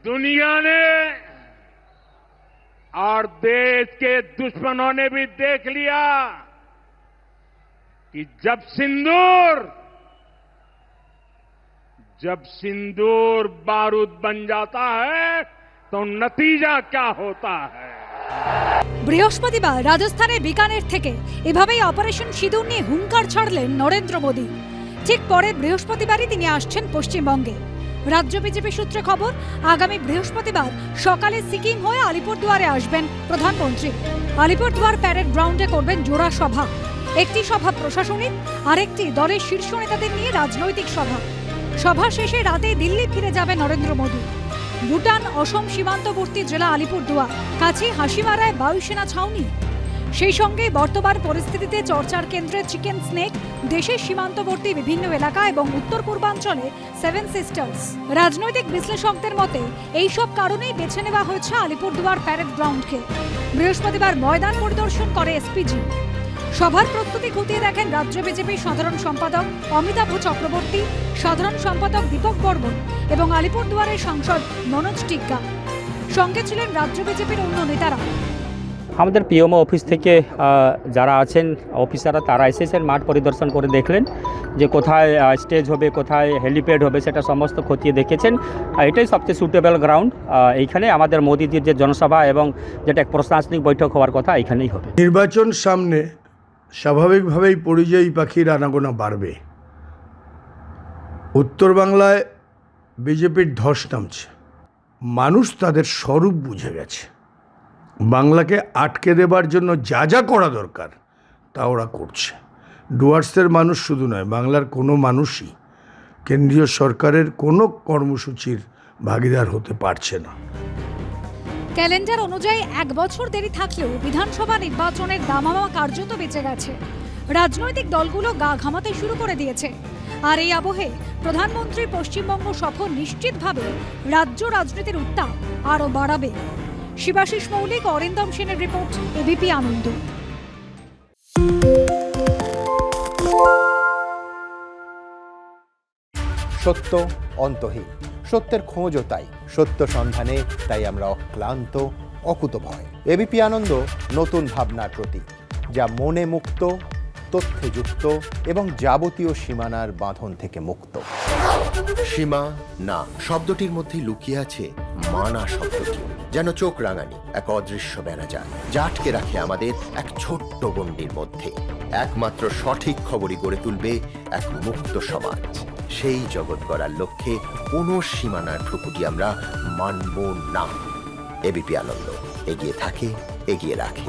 दुनिया ने और देश के दुश्मनों ने भी देख लिया कि जब सिंदूर बारूद बन जाता है तो नतीजा क्या होता है। বৃহস্পতিবার রাজস্থানের বিকানের থেকে এভাবেই অপারেশন সিঁদুর নিয়ে হুঙ্কার ছাড়লেন নরেন্দ্র মোদী। ঠিক পরে বৃহস্পতিবারই তিনি আসছেন পশ্চিমবঙ্গে। রাজ্য বিজেপি সূত্রে খবর, আগামী বৃহস্পতিবার সকালে সিকিম হয়ে আলিপুরদুয়ারে আসবেন প্রধানমন্ত্রী। আলিপুরদুয়ার প্যারেড গ্রাউন্ডে করবেন জোড়া সভা। একটি সভা প্রশাসনিক, আরেকটি দলের শীর্ষ নেতাদের নিয়ে রাজনৈতিক সভা। সভা শেষে রাতে দিল্লি ফিরে যাবে নরেন্দ্র মোদী। ভুটান অসম সীমান্তবর্তী জেলা আলিপুরদুয়ার, কাছে হাসিমারায় বায়ুসেনা ছাউনি। সেই সঙ্গে বর্তমান পরিস্থিতিতে চর্চার কেন্দ্রে চিকেন স্নেক, দেশের সীমান্তবর্তী বিভিন্ন এলাকা এবং উত্তর পূর্বাঞ্চলে সেভেন সিস্টার্স। রাজনৈতিক বিশ্লেষকদের মতে এইসব কারণেই বেছে নেওয়া হয়েছে আলিপুরদুয়ার প্যারেড গ্রাউন্ডকে। বৃহস্পতিবার ময়দান পরিদর্শন করে এসপিজি। সভার প্রস্তুতি খতিয়ে দেখেন রাজ্য বিজেপির সাধারণ সম্পাদক অমিতাভ চক্রবর্তী, সাধারণ সম্পাদক দীপক বর্মন এবং আলিপুরদুয়ারের সাংসদ মনোজ টিগ্গা। সঙ্গে ছিলেন রাজ্য বিজেপির অন্য নেতারা। আমাদের পিএমও অফিস থেকে যারা আছেন অফিসাররা তারা এসেছেন, মাঠ পরিদর্শন করে দেখলেন যে কোথায় স্টেজ হবে, কোথায় হেলিপ্যাড হবে, সেটা সমস্ত খতিয়ে দেখেছেন। এটাই সবচেয়ে সুটেবল গ্রাউন্ড। এইখানে আমাদের মোদিজির যে জনসভা এবং যেটা এক প্রশাসনিক বৈঠক হওয়ার কথা এইখানেই হবে। নির্বাচন সামনে, স্বাভাবিকভাবেই পরিযায়ী পাখির আনাগোনা বাড়বে। উত্তর বাংলায় বিজেপির ধস নামছে। মানুষ তাদের স্বরূপ বুঝে গেছে। বাংলাকে আটকে দেবার জন্য যা যা করা দরকার তা ওরা করছে। ডুয়ার্সের মানুষ শুধু নয়, বাংলার কোনো মানুষই কেন্দ্রীয় সরকারের কোনো কর্মসূচির ভাগিদার হতে পারছে না। ক্যালেন্ডার অনুযায়ী 1 বছর দেরি থাকলেও বিধানসভা নির্বাচনের দামামা কার্যত বেঁচে গেছে। রাজনৈতিক দলগুলো গা ঘামাতে শুরু করে দিয়েছে। আর এই আবহে প্রধানমন্ত্রী পশ্চিমবঙ্গ সফর নিশ্চিতভাবে রাজ্য রাজনীতির উত্তাপ আরও বাড়াবে। শিবাশিস মৌলিক, অরিন্দম সেনের রিপোর্ট, এবিপি আনন্দ। সত্য অন্তহীন, সত্যের খোঁজও তাই, সত্য সন্ধানে তাই আমরা অক্লান্ত, অকুতভয়। এবিপি আনন্দ নতুন ভাবনার প্রতীক, যা মনে মুক্ত, তথ্যে যুক্ত এবং যাবতীয় সীমানার বাঁধন থেকে মুক্ত। সীমা না শব্দটির মধ্যে লুকিয়ে আছে মানা শব্দটি, যেন চোখ রাঙানি এক অদৃশ্য বেড়াজাল, যা আটকে রাখে আমাদের এক ছোট্ট গণ্ডির মধ্যে। একমাত্র সঠিক খবরই গড়ে তুলবে এক মুক্ত সমাজ। সেই জগৎ গড়ার লক্ষ্যে কোনো সীমানার ঠুকুটি আমরা মানব না। এবিপি আনন্দ এগিয়ে থাকে, এগিয়ে রাখে।